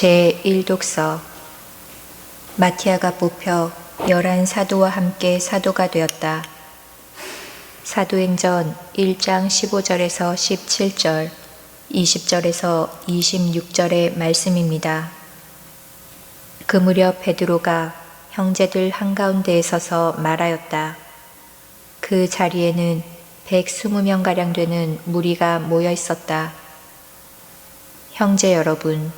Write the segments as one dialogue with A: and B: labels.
A: 제1독서 마티아가 뽑혀 11사도와 함께 사도가 되었다. 사도행전 1장 15절에서 17절, 20절에서 26절의 말씀입니다. 그 무렵 베드로가 형제들 한가운데에 서서 말하였다. 그 자리에는 120명가량 되는 무리가 모여 있었다. 형제 여러분,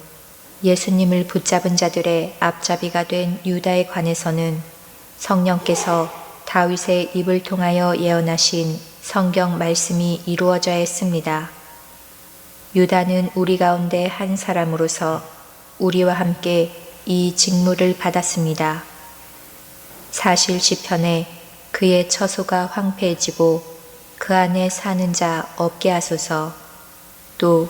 A: 예수님을 붙잡은 자들의 앞잡이가 된 유다에 관해서는 성령께서 다윗의 입을 통하여 예언하신 성경 말씀이 이루어져야 했습니다. 유다는 우리 가운데 한 사람으로서 우리와 함께 이 직무를 받았습니다. 사실 시편에 그의 처소가 황폐해지고 그 안에 사는 자 없게 하소서, 또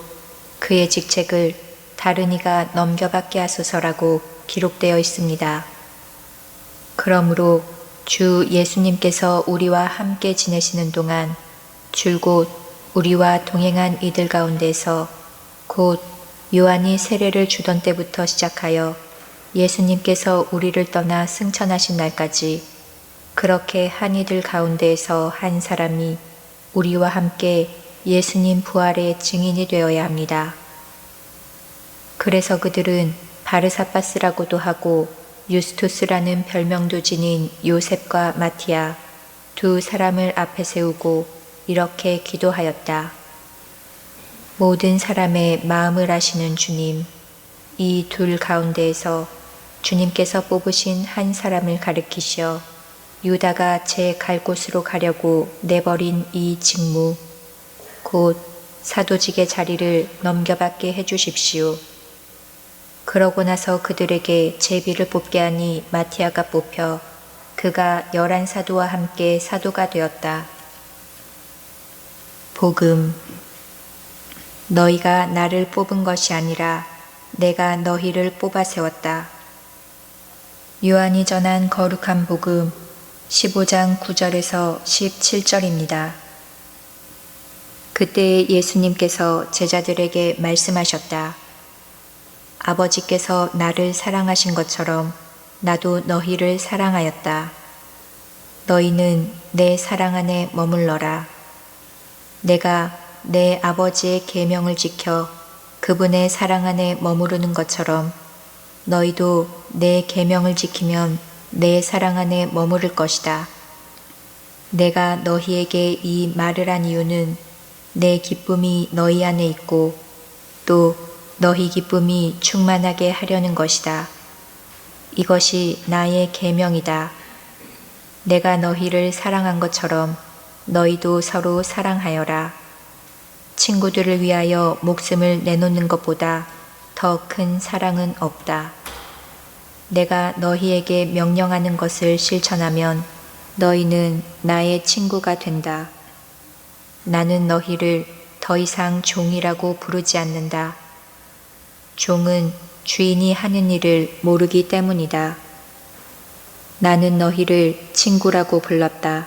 A: 그의 직책을 다른 이가 넘겨받게 하소서라고 기록되어 있습니다. 그러므로 주 예수님께서 우리와 함께 지내시는 동안 줄곧 우리와 동행한 이들 가운데서 곧 요한이 세례를 주던 때부터 시작하여 예수님께서 우리를 떠나 승천하신 날까지 그렇게 한 이들 가운데에서 한 사람이 우리와 함께 예수님 부활의 증인이 되어야 합니다. 그래서 그들은 바르사바스라고도 하고 유스투스라는 별명도 지닌 요셉과 마티아 두 사람을 앞에 세우고 이렇게 기도하였다. 모든 사람의 마음을 아시는 주님, 이 둘 가운데에서 주님께서 뽑으신 한 사람을 가리키시어 유다가 제 갈 곳으로 가려고 내버린 이 직무, 곧 사도직의 자리를 넘겨받게 해주십시오. 그러고 나서 그들에게 제비를 뽑게 하니 마티아가 뽑혀 그가 11사도와 함께 사도가 되었다. 복음. 너희가 나를 뽑은 것이 아니라 내가 너희를 뽑아 세웠다. 요한이 전한 거룩한 복음 15장 9절에서 17절입니다. 그때 예수님께서 제자들에게 말씀하셨다. 아버지께서 나를 사랑하신 것처럼 나도 너희를 사랑하였다. 너희는 내 사랑 안에 머물러라. 내가 내 아버지의 계명을 지켜 그분의 사랑 안에 머무르는 것처럼 너희도 내 계명을 지키면 내 사랑 안에 머무를 것이다. 내가 너희에게 이 말을 한 이유는 내 기쁨이 너희 안에 있고 또 너희 기쁨이 충만하게 하려는 것이다. 이것이 나의 계명이다. 내가 너희를 사랑한 것처럼 너희도 서로 사랑하여라. 친구들을 위하여 목숨을 내놓는 것보다 더 큰 사랑은 없다. 내가 너희에게 명령하는 것을 실천하면 너희는 나의 친구가 된다. 나는 너희를 더 이상 종이라고 부르지 않는다. 종은 주인이 하는 일을 모르기 때문이다. 나는 너희를 친구라고 불렀다.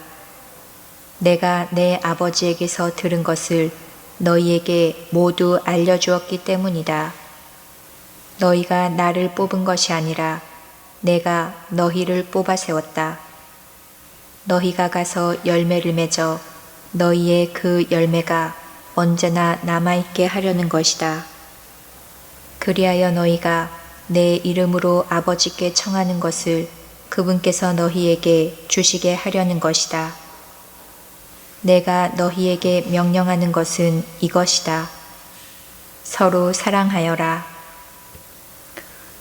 A: 내가 내 아버지에게서 들은 것을 너희에게 모두 알려주었기 때문이다. 너희가 나를 뽑은 것이 아니라 내가 너희를 뽑아 세웠다. 너희가 가서 열매를 맺어 너희의 그 열매가 언제나 남아있게 하려는 것이다. 그리하여 너희가 내 이름으로 아버지께 청하는 것을 그분께서 너희에게 주시게 하려는 것이다. 내가 너희에게 명령하는 것은 이것이다. 서로 사랑하여라.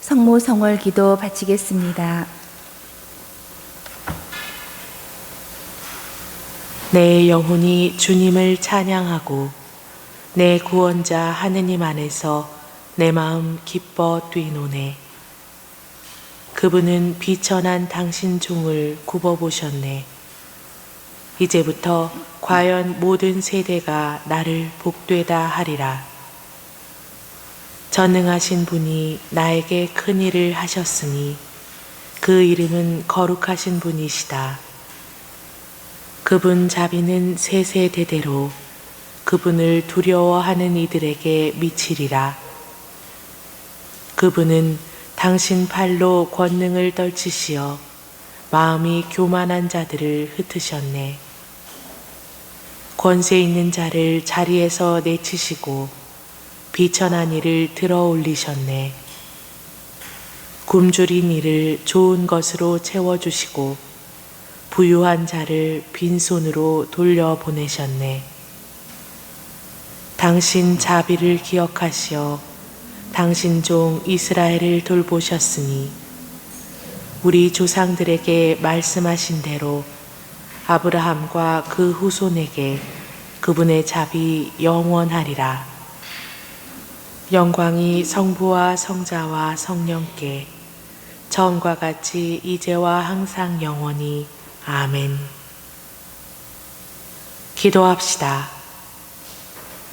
B: 성모성월 기도 바치겠습니다.
C: 내 영혼이 주님을 찬양하고 내 구원자 하느님 안에서 내 마음 기뻐 뛰노네. 그분은 비천한 당신 종을 굽어보셨네. 이제부터 과연 모든 세대가 나를 복되다 하리라. 전능하신 분이 나에게 큰 일을 하셨으니 그 이름은 거룩하신 분이시다. 그분 자비는 세세대대로 그분을 두려워하는 이들에게 미치리라. 그분은 당신 팔로 권능을 떨치시어 마음이 교만한 자들을 흩으셨네. 권세 있는 자를 자리에서 내치시고 비천한 이를 들어 올리셨네. 굶주린 이를 좋은 것으로 채워주시고 부유한 자를 빈손으로 돌려보내셨네. 당신 자비를 기억하시어 당신 종 이스라엘을 돌보셨으니 우리 조상들에게 말씀하신 대로 아브라함과 그 후손에게 그분의 자비 영원하리라. 영광이 성부와 성자와 성령께 처음과 같이 이제와 항상 영원히 아멘. 기도합시다.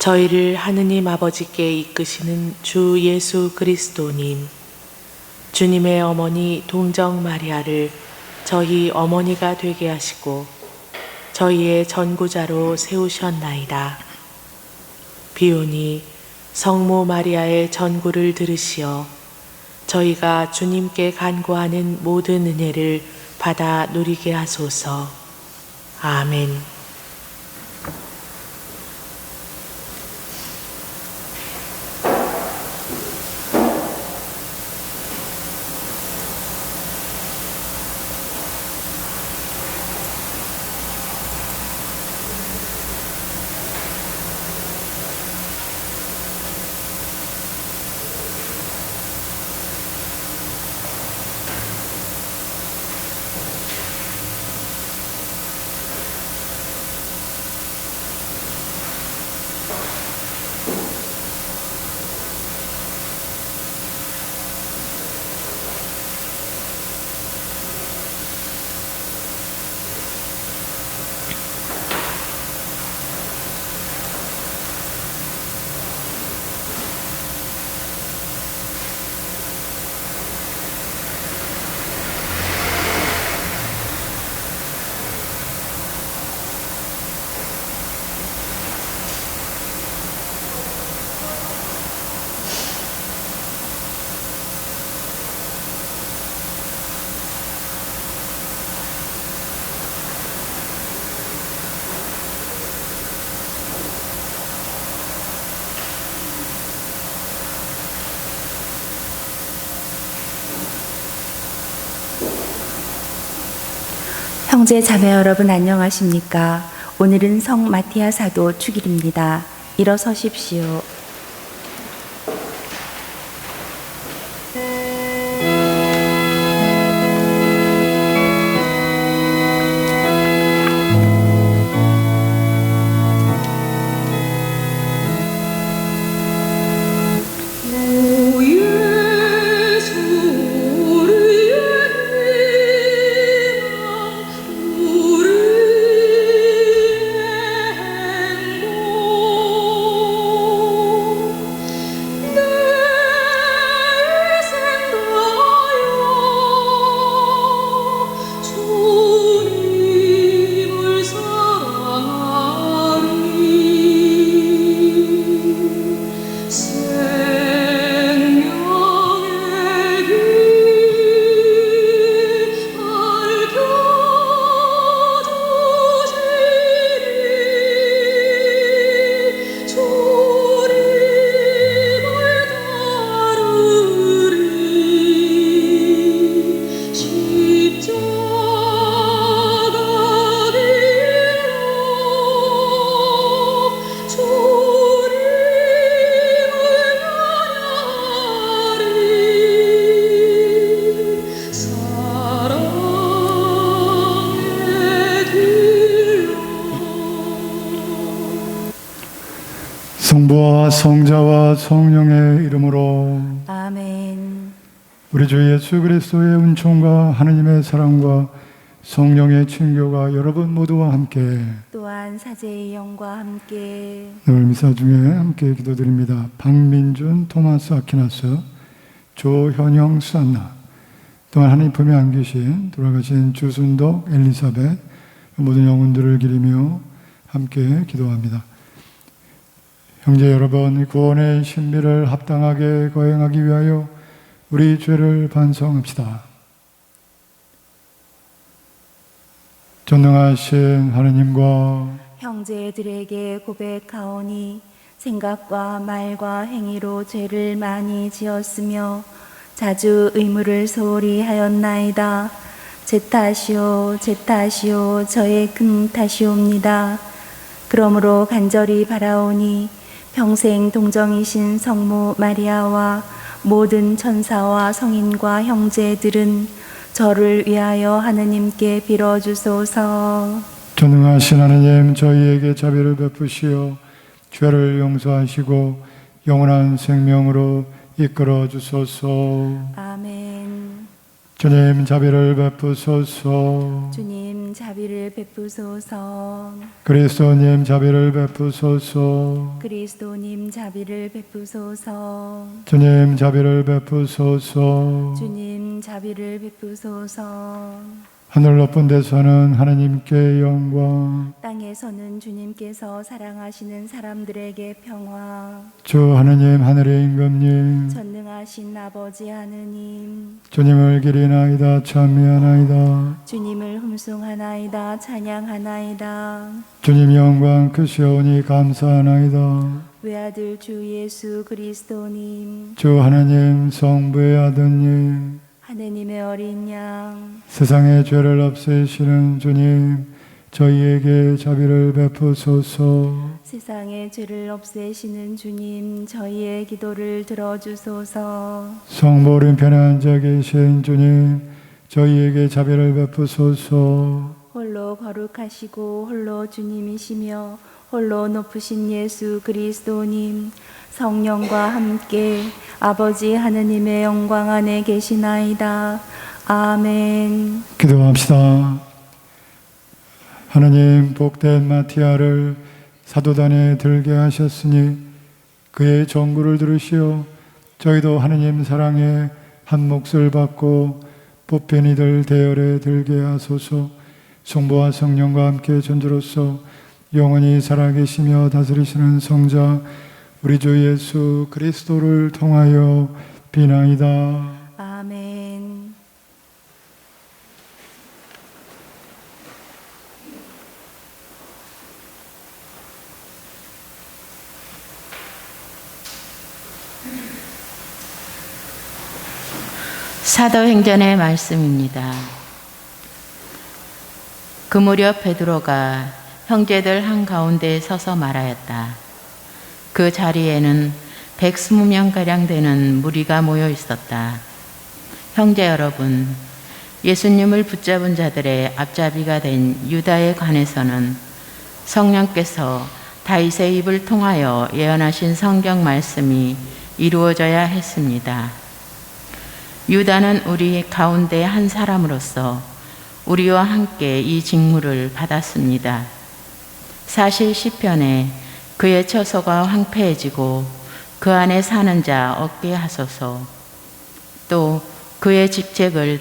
C: 저희를 하느님 아버지께 이끄시는 주 예수 그리스도님, 주님의 어머니 동정 마리아를 저희 어머니가 되게 하시고 저희의 전구자로 세우셨나이다. 비오니 성모 마리아의 전구를 들으시어 저희가 주님께 간구하는 모든 은혜를 받아 누리게 하소서. 아멘.
B: 형제 자매 여러분 안녕하십니까? 오늘은 성 마티아 사도 축일입니다. 일어서십시오.
D: 성부와 성자와 성령의 이름으로
B: 아멘.
D: 우리 주 예수 그리스도의 은총과 하느님의 사랑과 성령의 친교가 여러분 모두와 함께
B: 또한 사제의 영과 함께
D: 늘 미사 중에 함께 기도드립니다. 박민준, 토마스 아퀴나스, 조현영, 수안나, 또한 하나님 품에 안기신 돌아가신 주순덕, 엘리사벳 모든 영혼들을 기리며 함께 기도합니다. 형제 여러분, 구원의 신비를 합당하게 거행하기 위하여 우리 죄를 반성합시다. 전능하신 하느님과
B: 형제들에게 고백하오니 생각과 말과 행위로 죄를 많이 지었으며 자주 의무를 소홀히 하였나이다. 제 탓이요 제 탓이요 저의 큰 탓이옵니다. 그러므로 간절히 바라오니 평생 동정이신 성모 마리아와 모든 천사와 성인과 형제들은 저를 위하여 하느님께 빌어주소서.
D: 전능하신 하느님, 저희에게 자비를 베푸시어 죄를 용서하시고 영원한 생명으로 이끌어 주소서.
B: 아멘.
D: 주님 자비를 베푸소서.
B: 주님 자비를 베푸소서.
D: 그리스도님 자비를 베푸소서.
B: 그리스도님 자비를 베푸소서.
D: 주님 자비를 베푸소서.
B: 주님 자비를 베푸소서.
D: 하늘 높은 데서는 하나님께 영광,
B: 땅에서는 주님께서 사랑하시는 사람들에게 평화.
D: 주 하느님 하늘의 임금님,
B: 전능하신 아버지 하느님,
D: 주님을 기리나이다 찬미하나이다.
B: 주님을 흠숭하나이다 찬양하나이다.
D: 주님 영광 크시오니 감사하나이다.
B: 외아들 주 예수 그리스도님,
D: 주 하느님 성부의 아드님,
B: 하느님의 어린 양,
D: 세상의 죄를 없애시는 주님, 저희에게 자비를 베푸소서.
B: 세상의 죄를 없애시는 주님, 저희의 기도를 들어주소서.
D: 성부 오른편에 앉아 계신 주님, 저희에게 자비를 베푸소서.
B: 홀로 거룩하시고 홀로 주님이시며 홀로 높으신 예수 그리스도님, 성령과 함께 아버지 하느님의 영광 안에 계시나이다. 아멘.
D: 기도합시다. 하나님, 복된 마티아를 사도단에 들게 하셨으니 그의 전구를 들으시어 저희도 하느님 사랑에 한 몫을 받고 뽑힌 이들 대열에 들게 하소서. 성부와 성령과 함께 전주로서 영원히 살아계시며 다스리시는 성자 우리 주 예수 그리스도를 통하여 비나이다.
B: 아멘.
E: 사도행전의 말씀입니다. 그 무렵 베드로가 형제들 한가운데 서서 말하였다. 그 자리에는 120명가량 되는 무리가 모여 있었다. 형제 여러분, 예수님을 붙잡은 자들의 앞잡이가 된 유다에 관해서는 성령께서 다윗의 입을 통하여 예언하신 성경 말씀이 이루어져야 했습니다. 유다는 우리 가운데 한 사람으로서 우리와 함께 이 직무를 받았습니다. 사실 시편에 그의 처소가 황폐해지고 그 안에 사는 자 없게 하소서, 또 그의 직책을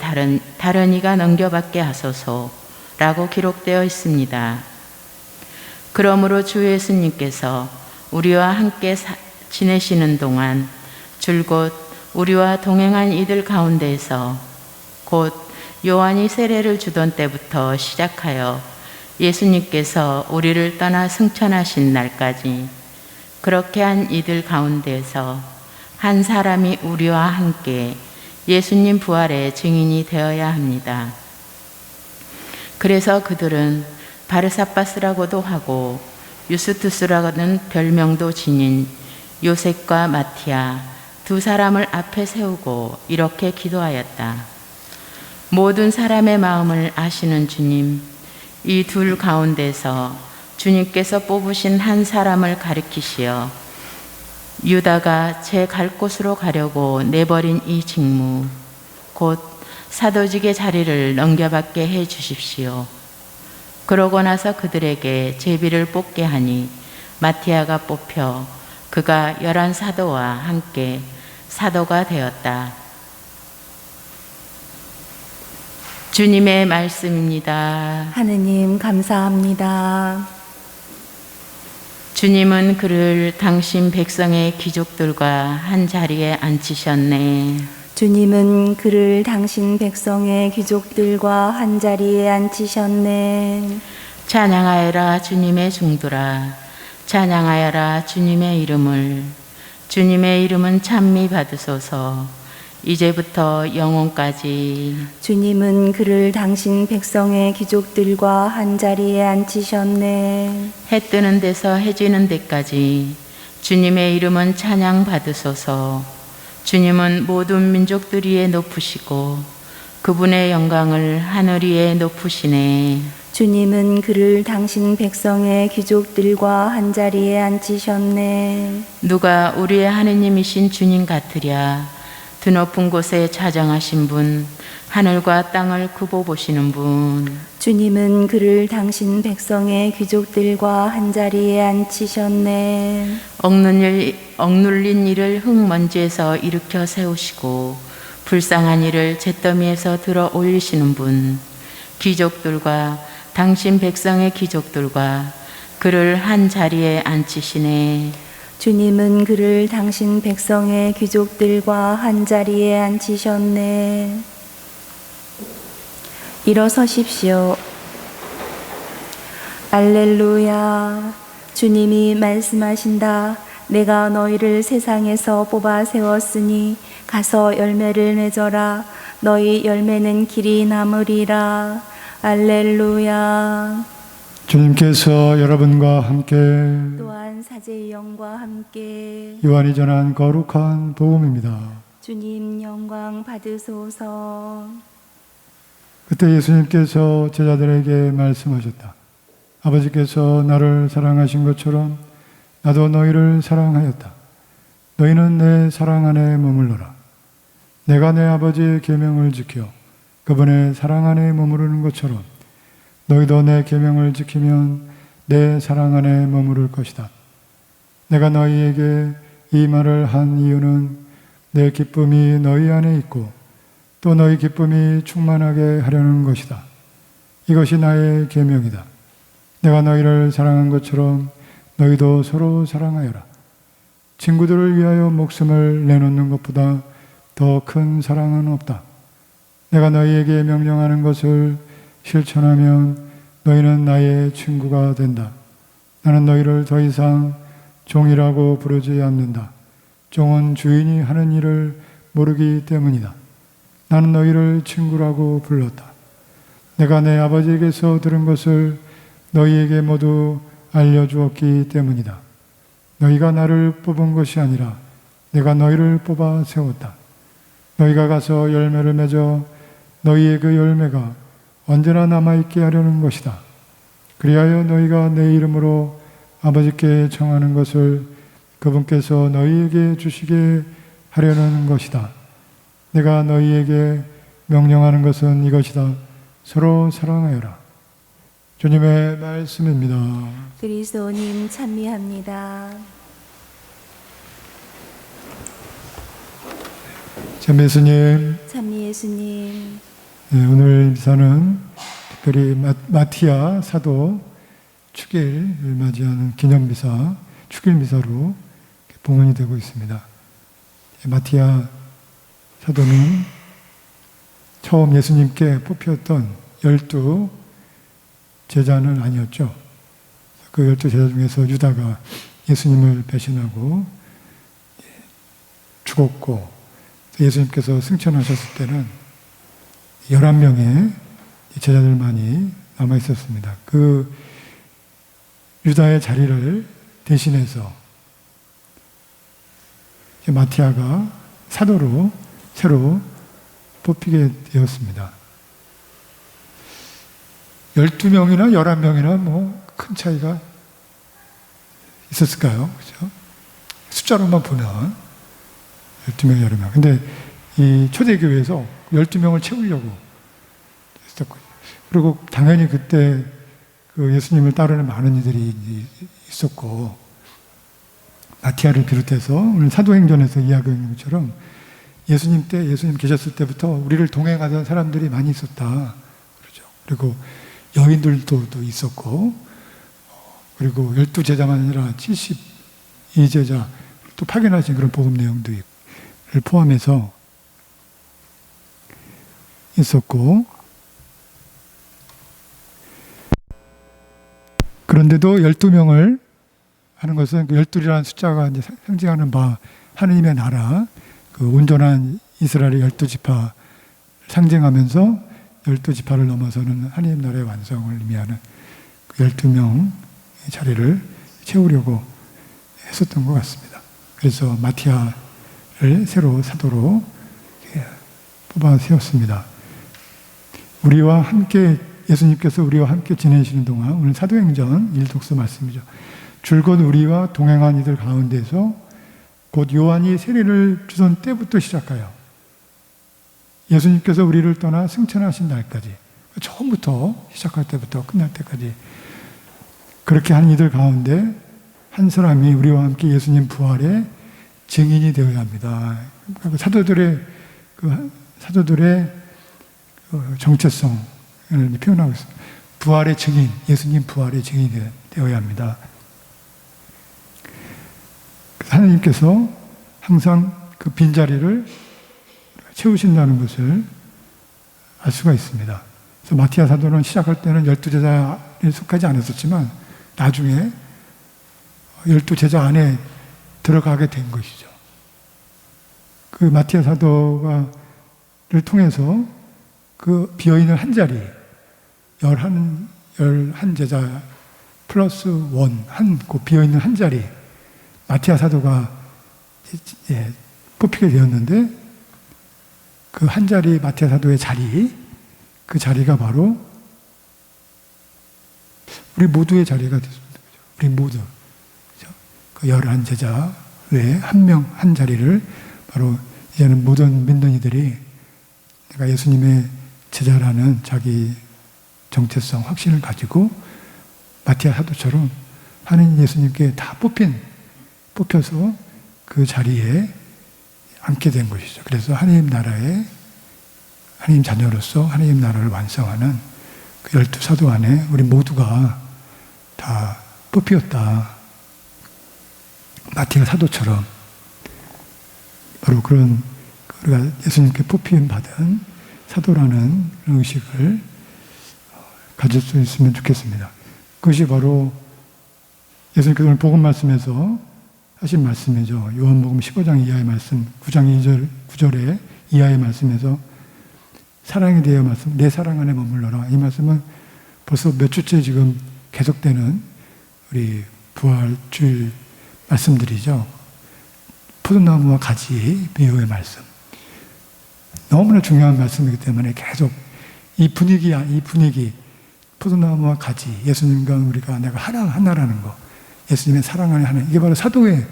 E: 다른 이가 넘겨받게 하소서라고 기록되어 있습니다. 그러므로 주 예수님께서 우리와 함께 지내시는 동안 줄곧 우리와 동행한 이들 가운데에서 곧 요한이 세례를 주던 때부터 시작하여 예수님께서 우리를 떠나 승천하신 날까지 그렇게 한 이들 가운데에서 한 사람이 우리와 함께 예수님 부활의 증인이 되어야 합니다. 그래서 그들은 바르사바스라고도 하고 유스투스라는 별명도 지닌 요셉과 마티아 두 사람을 앞에 세우고 이렇게 기도하였다. 모든 사람의 마음을 아시는 주님, 이 둘 가운데서 주님께서 뽑으신 한 사람을 가리키시어 유다가 제 갈 곳으로 가려고 내버린 이 직무, 곧 사도직의 자리를 넘겨받게 해 주십시오. 그러고 나서 그들에게 제비를 뽑게 하니 마티아가 뽑혀 그가 11 사도와 함께 사도가 되었다. 주님의 말씀입니다.
B: 하느님 감사합니다.
E: 주님은 그를 당신 백성의 귀족들과 한 자리에 앉히셨네.
B: 주님은 그를 당신 백성의 귀족들과 한자리에 앉히셨네.
E: 찬양하여라 주님의 중도라. 찬양하여라 주님의 이름을. 주님의 이름은 찬미 받으소서. 이제부터 영원까지.
B: 주님은 그를 당신 백성의 귀족들과 한자리에 앉히셨네.
E: 해 뜨는 데서 해 지는 데까지. 주님의 이름은 찬양 받으소서. 주님은 모든 민족들 위에 높으시고 그분의 영광을 하늘 위에 높으시네.
B: 주님은 그를 당신 백성의 귀족들과 한자리에 앉히셨네.
E: 누가 우리의 하느님이신 주님 같으랴. 드높은 곳에 자정하신 분, 하늘과 땅을 굽어 보시는 분.
B: 주님은 그를 당신 백성의 귀족들과 한자리에 앉히셨네.
E: 억눌린 이를 흙먼지에서 일으켜 세우시고 불쌍한 이를 잿더미에서 들어 올리시는 분. 귀족들과 당신 백성의 귀족들과 그를 한 자리에 앉히시네.
B: 주님은 그를 당신 백성의 귀족들과 한자리에 앉히셨네. 일어서십시오. 알렐루야. 주님이 말씀하신다. 내가 너희를 세상에서 뽑아 세웠으니 가서 열매를 맺어라. 너희 열매는 길이 남으리라. 알렐루야.
D: 주님께서 여러분과 함께
B: 또한 사제의 영과 함께
D: 요한이 전한 거룩한 복음입니다.
B: 주님 영광 받으소서.
D: 그때 예수님께서 제자들에게 말씀하셨다. 아버지께서 나를 사랑하신 것처럼 나도 너희를 사랑하였다. 너희는 내 사랑 안에 머물러라. 내가 내 아버지의 계명을 지켜 그분의 사랑 안에 머무르는 것처럼 너희도 내 계명을 지키면 내 사랑 안에 머무를 것이다. 내가 너희에게 이 말을 한 이유는 내 기쁨이 너희 안에 있고 또 너희 기쁨이 충만하게 하려는 것이다. 이것이 나의 계명이다. 내가 너희를 사랑한 것처럼 너희도 서로 사랑하여라. 친구들을 위하여 목숨을 내놓는 것보다 더 큰 사랑은 없다. 내가 너희에게 명령하는 것을 실천하면 너희는 나의 친구가 된다. 나는 너희를 더 이상 종이라고 부르지 않는다. 종은 주인이 하는 일을 모르기 때문이다. 나는 너희를 친구라고 불렀다. 내가 내 아버지에게서 들은 것을 너희에게 모두 알려주었기 때문이다. 너희가 나를 뽑은 것이 아니라 내가 너희를 뽑아 세웠다. 너희가 가서 열매를 맺어 너희의 그 열매가 언제나 남아있게 하려는 것이다. 그리하여 너희가 내 이름으로 아버지께 청하는 것을 그분께서 너희에게 주시게 하려는 것이다. 내가 너희에게 명령하는 것은 이것이다. 서로 사랑하여라. 주님의 말씀입니다.
B: 그리스도님 찬미합니다.
D: 참 예수님,
B: 찬미 예수님.
D: 네, 오늘 미사는 특별히 마티아 사도 축일을 맞이하는 기념미사, 축일미사로 봉헌이 되고 있습니다. 마티아 사도는 처음 예수님께 뽑혔던 12 제자는 아니었죠. 그 12 제자 중에서 유다가 예수님을 배신하고 죽었고 예수님께서 승천하셨을 때는 11명의 제자들만이 남아 있었습니다. 그 유다의 자리를 대신해서 마티아가 사도로 새로 뽑히게 되었습니다. 12명이나 11명이나 뭐 큰 차이가 있었을까요? 그죠? 숫자로만 보면 12명, 11명. 근데 이 초대교회에서 12명을 채우려고 했었고요. 그리고 당연히 그때 그 예수님을 따르는 많은 이들이 있었고, 마티아를 비롯해서 오늘 사도행전에서 이야기하는 것처럼 예수님 계셨을 때부터 우리를 동행하던 사람들이 많이 있었다. 그렇죠. 그리고 여인들도 있었고, 그리고 12제자만 아니라 72제자 또 파견하신 그런 복음 내용도 포함해서 있었고, 그런데도 12명을 하는 것은 그 12이라는 숫자가 이제 상징하는 바 하느님의 나라, 그 온전한 이스라엘의 12지파 상징하면서 12지파를 넘어서는 하느님 나라의 완성을 의미하는 그 12명 자리를 채우려고 했었던 것 같습니다. 그래서 마티아를 새로 사도로 뽑아 세웠습니다. 우리와 함께, 예수님께서 우리와 함께 지내시는 동안, 오늘 사도행전 1독서 말씀이죠. 줄곧 우리와 동행한 이들 가운데서 곧 요한이 세례를 주던 때부터 시작하여 예수님께서 우리를 떠나 승천하신 날까지, 처음부터 시작할 때부터 끝날 때까지 그렇게 한 이들 가운데 한 사람이 우리와 함께 예수님 부활의 증인이 되어야 합니다. 그러니까 사도들의 정체성을 표현하고 있습니다. 부활의 증인, 예수님 부활의 증인이 되어야 합니다. 하나님께서 항상 그 빈자리를 채우신다는 것을 알 수가 있습니다. 그래서 마티아 사도는 시작할 때는 12제자에 속하지 않았었지만 나중에 12제자 안에 들어가게 된 것이죠. 그 마티아 사도를 통해서 그 비어있는 한 자리, 11제자 플러스 그 비어있는 한 자리, 마티아 사도가 뽑히게 되었는데, 그 한 자리 마티아 사도의 자리, 그 자리가 바로 우리 모두의 자리가 됐습니다. 우리 모두. 그 11제자 외에 한 자리를 바로 이제는 모든 믿는 이들이 내가 예수님의 제자라는 자기 정체성, 확신을 가지고 마티아 사도처럼 하나님 예수님께 다 뽑혀서 그 자리에 앉게 된 것이죠. 그래서 하나님 자녀로서 하나님 나라를 완성하는 그 12사도 안에 우리 모두가 다 뽑혔다. 마티아 사도처럼 바로 그런 우리가 예수님께 뽑힘 받은 사도라는 의식을 가질 수 있으면 좋겠습니다. 그것이 바로 예수님께서 오늘 복음 말씀에서 하신 말씀이죠. 요한복음 15장 이하의 말씀, 9장 9절에 이하의 말씀에서 사랑에 대해 말씀, 내 사랑 안에 머물러라. 이 말씀은 벌써 몇 주째 지금 계속되는 우리 부활주일 말씀들이죠. 포도나무와 가지 비유의 말씀. 너무나 중요한 말씀이기 때문에 계속 이 분위기, 포도나무와 가지, 예수님과 우리가 내가 하나라는 거, 예수님의 사랑 안에 하나, 이게 바로 사도의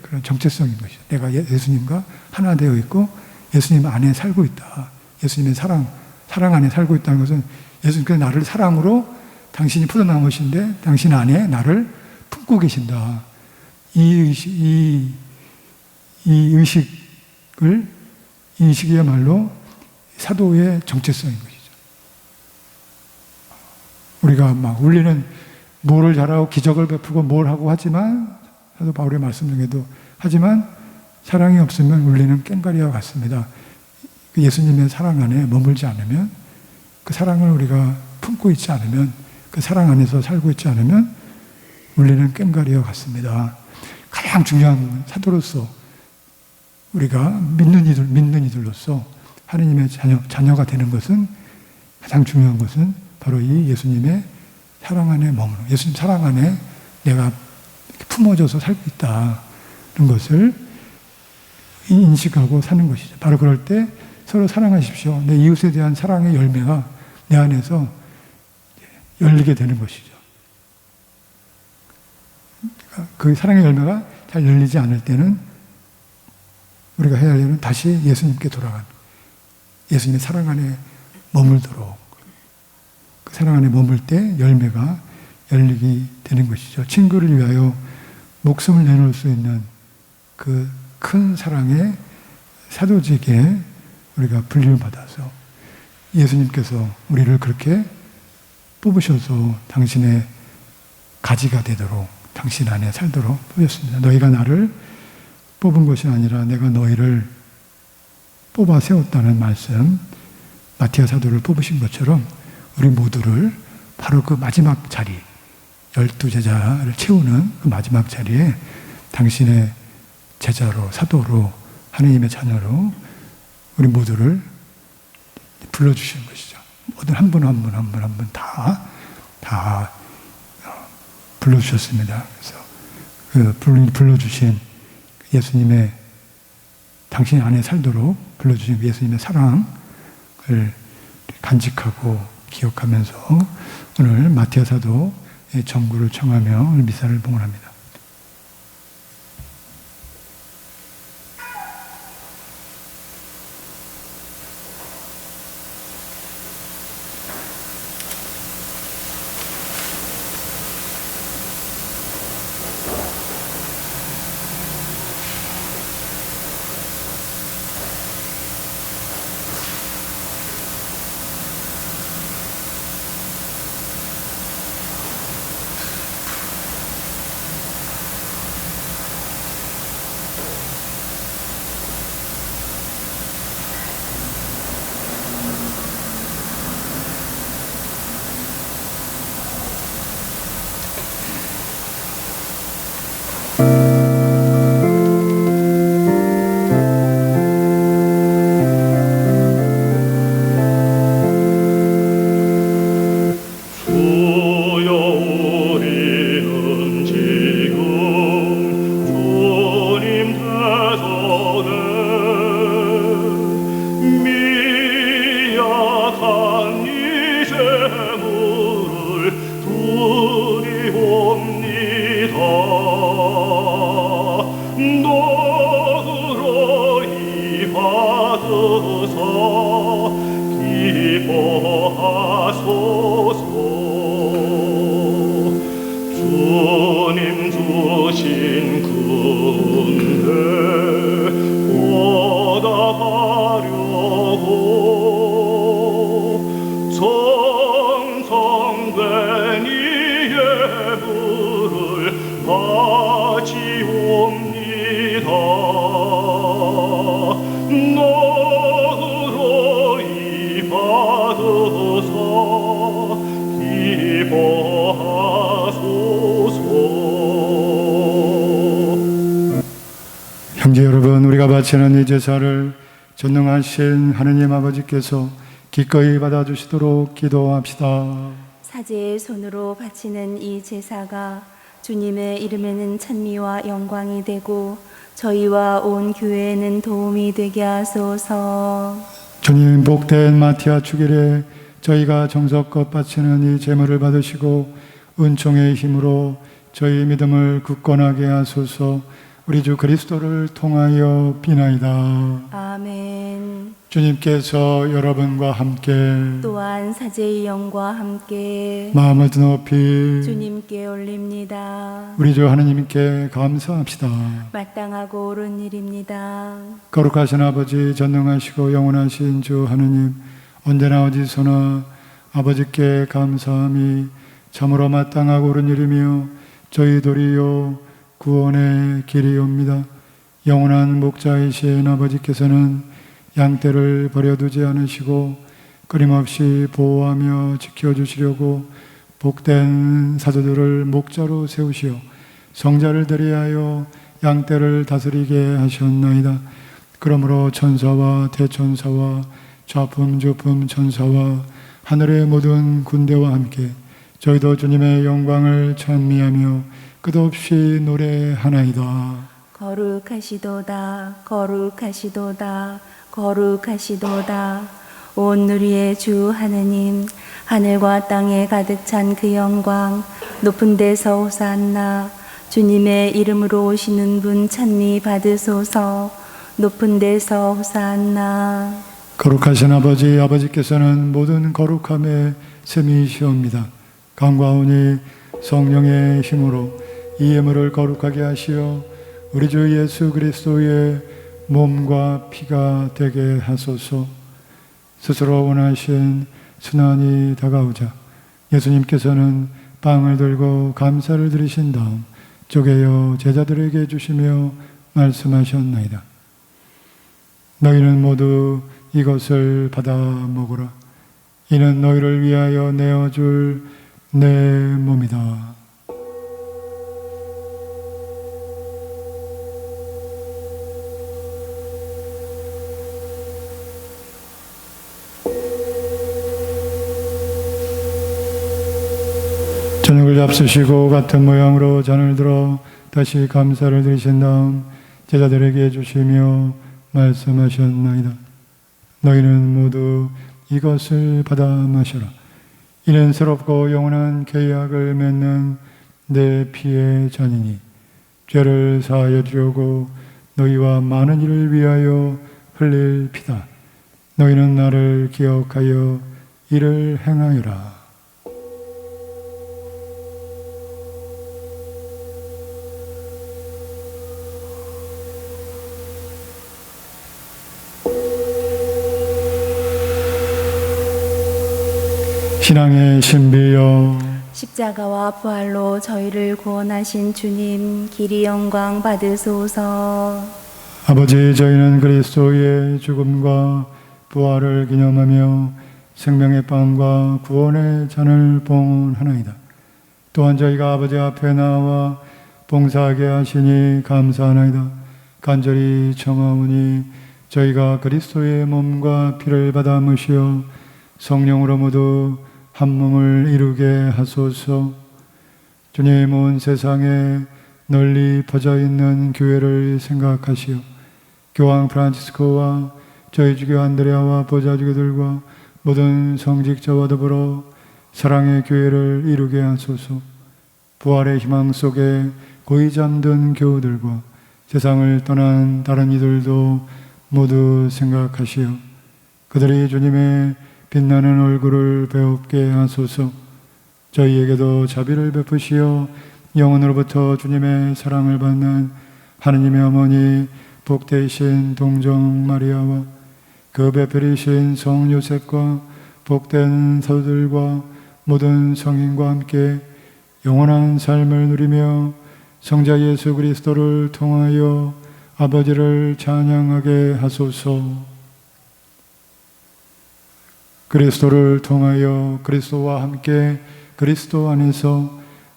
D: 그런 정체성인 것이죠. 내가 예수님과 하나 되어 있고 예수님 안에 살고 있다. 예수님의 사랑 안에 살고 있다는 것은 예수님께서 나를 사랑으로 당신이 포도나무신데 당신 안에 나를 품고 계신다. 이 의식이야말로 사도의 정체성인 것이죠. 우리가 우리는 뭐를 잘하고 기적을 베푸고 뭘 하고 하지만, 사도 바울의 말씀 중에도 하지만 사랑이 없으면 우리는 꽹과리와 같습니다. 예수님의 사랑 안에 머물지 않으면, 그 사랑을 우리가 품고 있지 않으면, 그 사랑 안에서 살고 있지 않으면 우리는 꽹과리와 같습니다. 가장 중요한 사도로서 우리가 믿는 이들로서 하나님의 자녀가 되는 것은, 가장 중요한 것은 바로 이 예수님의 사랑 안에 머무는, 예수님 사랑 안에 내가 품어져서 살고 있다는 것을 인식하고 사는 것이죠. 바로 그럴 때 서로 사랑하십시오. 내 이웃에 대한 사랑의 열매가 내 안에서 열리게 되는 것이죠. 그 사랑의 열매가 잘 열리지 않을 때는 우리가 해야 할 일은 다시 예수님께 돌아가는, 예수님의 사랑 안에 머물도록, 그 사랑 안에 머물 때 열매가 열리게 되는 것이죠. 친구를 위하여 목숨을 내놓을 수 있는 그 큰 사랑의 사도직에 우리가 불림을 받아서 예수님께서 우리를 그렇게 뽑으셔서 당신의 가지가 되도록, 당신 안에 살도록 뽑으셨습니다. 너희가 나를 뽑은 것이 아니라 내가 너희를 뽑아 세웠다는 말씀, 마티아 사도를 뽑으신 것처럼 우리 모두를 바로 그 마지막 자리, 12제자를 채우는 그 마지막 자리에 당신의 제자로, 사도로, 하느님의 자녀로 우리 모두를 불러주시는 것이죠. 모든 한 분 한 분 한 분 한 분 다 불러주셨습니다. 그래서 그 불러주신 예수님의, 당신 안에 살도록 불러주신 예수님의 사랑을 간직하고 기억하면서 오늘 마티아 사도의 정구를 청하며 오늘 미사를 봉헌합니다. 형제 여러분, 우리가 바치는 이 제사를 전능하신 하느님 아버지께서 기꺼이 받아주시도록 기도합시다.
B: 사제의 손으로 바치는 이 제사가 주님의 이름에는 찬미와 영광이 되고 저희와 온 교회에는 도움이 되게 하소서.
D: 주님, 복된 마티아 축일에 저희가 정성껏 바치는 이 제물을 받으시고 은총의 힘으로 저희 믿음을 굳건하게 하소서. 우리 주 그리스도를 통하여 비나이다.
B: 아멘.
D: 주님께서 여러분과 함께
B: 또한 사제의 영과 함께
D: 마음을 높이
B: 주님께 올립니다.
D: 우리 주 하느님께 감사합시다.
B: 마땅하고 옳은 일입니다.
D: 거룩하신 아버지, 전능하시고 영원하신 주 하느님, 언제나 어디서나 아버지께 감사함이 참으로 마땅하고 옳은 일이며 저희 도리요 구원의 길이옵니다. 영원한 목자이신 아버지께서는 양떼를 버려두지 않으시고 끊임없이 보호하며 지켜주시려고 복된 사도들을 목자로 세우시어 성자를 대리하여 양떼를 다스리게 하셨나이다. 그러므로 천사와 대천사와 좌품 주품 천사와 하늘의 모든 군대와 함께 저희도 주님의 영광을 찬미하며 끝없이 노래하나이다.
B: 거룩하시도다, 거룩하시도다, 거룩하시도다. 온 누리의 주 하느님, 하늘과 땅에 가득 찬 그 영광, 높은 데서 호산나. 주님의 이름으로 오시는 분 찬미 받으소서. 높은 데서 호산나.
D: 거룩하신 아버지, 아버지께서는 모든 거룩함의 셈이시옵니다. 간과하오니 성령의 힘으로 이 예물을 거룩하게 하시어 우리 주 예수 그리스도의 몸과 피가 되게 하소서. 스스로 원하신 순환이 다가오자 예수님께서는 빵을 들고 감사를 드리신 다음 쪼개어 제자들에게 주시며 말씀하셨나이다. 너희는 모두 이것을 받아 먹으라. 이는 너희를 위하여 내어줄 내 몸이다. 저녁을 잡수시고 같은 모양으로 잔을 들어 다시 감사를 드리신 다음 제자들에게 주시며 말씀하셨나이다. 너희는 모두 이것을 받아 마셔라. 이는 새롭고 영원한 계약을 맺는 내 피의 잔이니 죄를 사하여 주려고 너희와 많은 이를 위하여 흘릴 피다. 너희는 나를 기억하여 이를 행하여라. 신앙의 신비여,
B: 십자가와 부활로 저희를 구원하신 주님, 길이 영광 받으소서.
D: 아버지, 저희는 그리스도의 죽음과 부활을 기념하며 생명의 빵과 구원의 잔을 봉헌하나이다. 또한 저희가 아버지 앞에 나와 봉사하게 하시니 감사하나이다. 간절히 청하오니 저희가 그리스도의 몸과 피를 받아 먹으시어 성령으로 모두 한 몸을 이루게 하소서. 주님, 온 세상에 널리 퍼져 있는 교회를 생각하시어 교황 프란치스코와 저희 주교 안드레아와 보좌주교들과 모든 성직자와 더불어 사랑의 교회를 이루게 하소서. 부활의 희망 속에 고이 잠든 교우들과 세상을 떠난 다른 이들도 모두 생각하시어 그들이 주님의 빛나는 얼굴을 배웁게 하소서. 저희에게도 자비를 베푸시어 영원으로부터 주님의 사랑을 받는 하느님의 어머니 복되신 동정 마리아와 그 배필이신 성 요셉과 복된 사도들과 모든 성인과 함께 영원한 삶을 누리며 성자 예수 그리스도를 통하여 아버지를 찬양하게 하소서. 그리스도를 통하여 그리스도와 함께 그리스도 안에서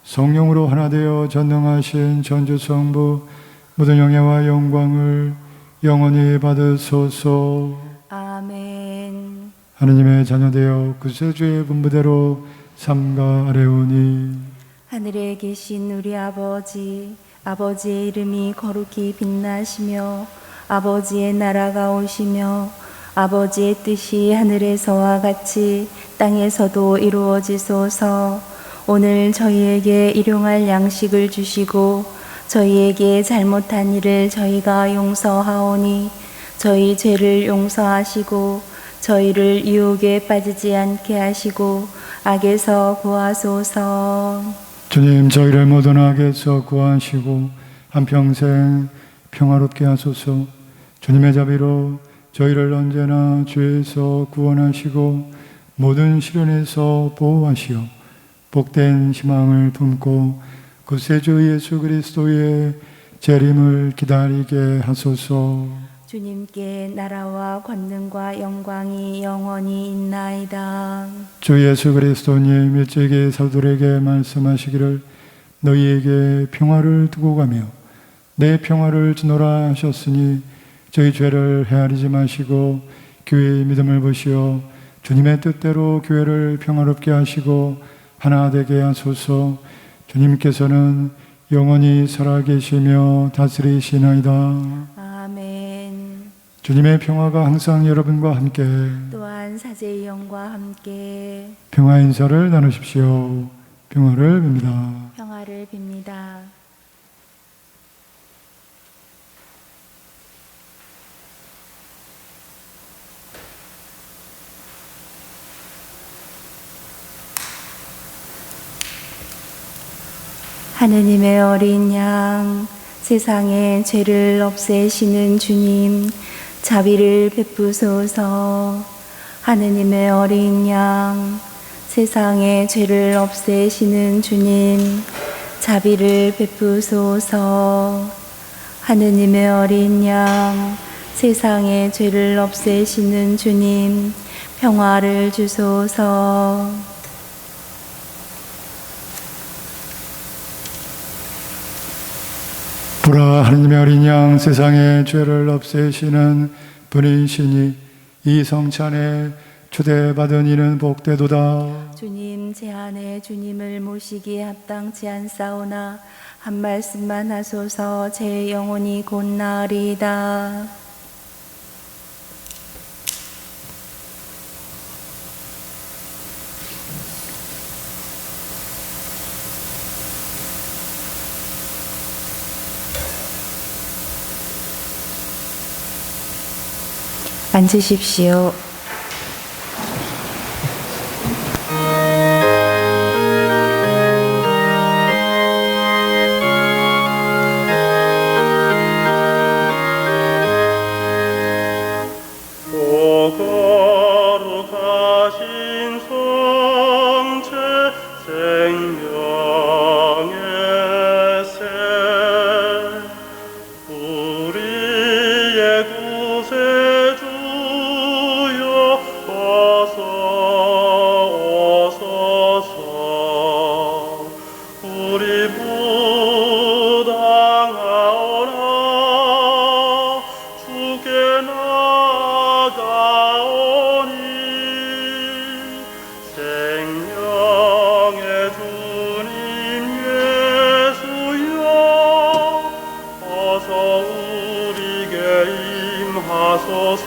D: 성령으로 하나 되어 전능하신 전주성부 모든 영예와 영광을 영원히 받으소서.
B: 아멘.
D: 하느님의 자녀되어 구세주의 분부대로 삼가 아뢰오니
B: 하늘에 계신 우리 아버지, 아버지의 이름이 거룩히 빛나시며 아버지의 나라가 오시며 아버지의 뜻이 하늘에서와 같이 땅에서도 이루어지소서. 오늘 저희에게 일용할 양식을 주시고 저희에게 잘못한 일을 저희가 용서하오니 저희 죄를 용서하시고 저희를 유혹에 빠지지 않게 하시고 악에서 구하소서.
D: 주님, 저희를 모든 악에서 구하시고 한평생 평화롭게 하소서. 주님의 자비로 저희를 언제나 죄에서 구원하시고 모든 시련에서 보호하시어 복된 희망을 품고 구세주 예수 그리스도의 재림을 기다리게 하소서.
B: 주님께 나라와 권능과 영광이 영원히 있나이다.
D: 주 예수 그리스도님, 일찍이 사도들에게 말씀하시기를 너희에게 평화를 두고 가며 내 평화를 주노라 하셨으니 저희 죄를 헤아리지 마시고 교회의 믿음을 보시어 주님의 뜻대로 교회를 평화롭게 하시고 하나 되게 하소서. 주님께서는 영원히 살아계시며 다스리시나이다.
B: 아멘.
D: 주님의 평화가 항상 여러분과 함께
B: 또한 사제의 영과 함께
D: 평화 인사를 나누십시오. 평화를 빕니다.
B: 평화를 빕니다. 하느님의 어린 양, 세상의 죄를 없애시는 주님, 자비를 베푸소서. 하느님의 어린 양, 세상의 죄를 없애시는 주님, 자비를 베푸소서. 하느님의 어린 양, 세상의 죄를 없애시는 주님, 평화를 주소서.
D: 보라, 하느님의 어린 양, 세상의 죄를 없애시는 분이시니 이 성찬에 초대받은 이는 복되도다.
B: 주님, 제 안에 주님을 모시기에 합당치 않사오나 한 말씀만 하소서. 제 영혼이 곧 나으리이다. 앉으십시오.
F: 거룩하신 성체 생명의 새 우리의 구세주여 어서 오소서. 우리 부당하오나 주께 나가오니 생명의 주님 예수여 어서 우리에게 임하소서.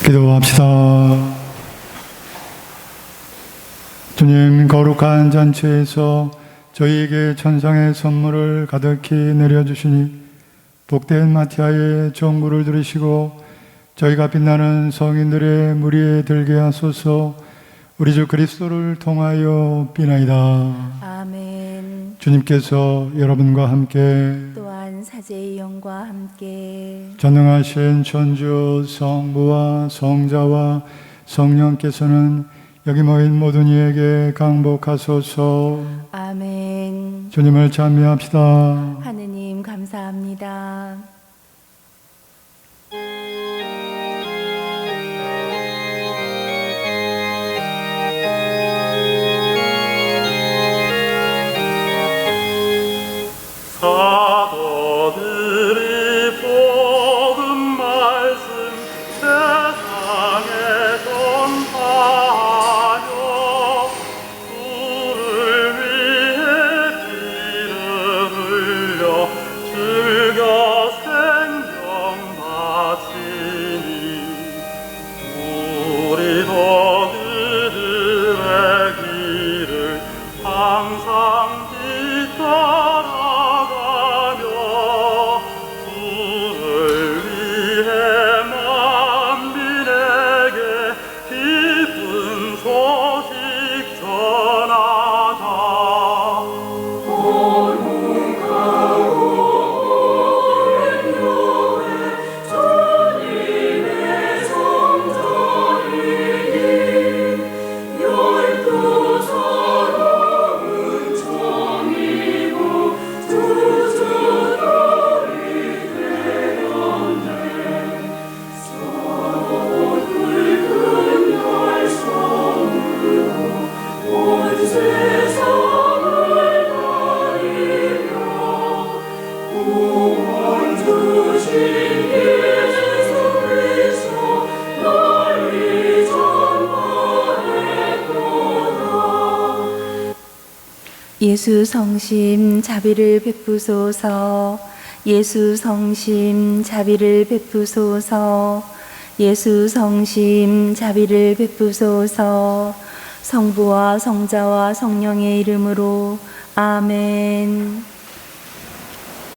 D: 기도합시다. 주님, 거룩한 잔치에서 저희에게 천상의 선물을 가득히 내려주시니 복된 마티아의 정구를 들으시고 저희가 빛나는 성인들의 무리에 들게 하소서. 우리 주 그리스도를 통하여 비나이다.
B: 아멘.
D: 주님께서 여러분과 함께
B: 또한 사제의 영과 함께
D: 전능하신 천주 성부와 성자와 성령께서는 여기 모인 모든 이에게 강복하소서.
B: 아멘.
D: 주님을 찬미합시다.
B: 하느님 감사합니다.
F: 사도들이 복음 말씀 세상에 전하여 주를 위해 피를 흘려 즐겨 생명 바치니 우리도 그들의 길을 항상 뒤따라가며 주를 위해 만민에게 기쁜 소식 전하자.
B: 예수 성심 자비를 베푸소서. 예수 성심 자비를 베푸소서. 예수 성심 자비를 베푸소서. 성부와 성자와 성령의 이름으로 아멘.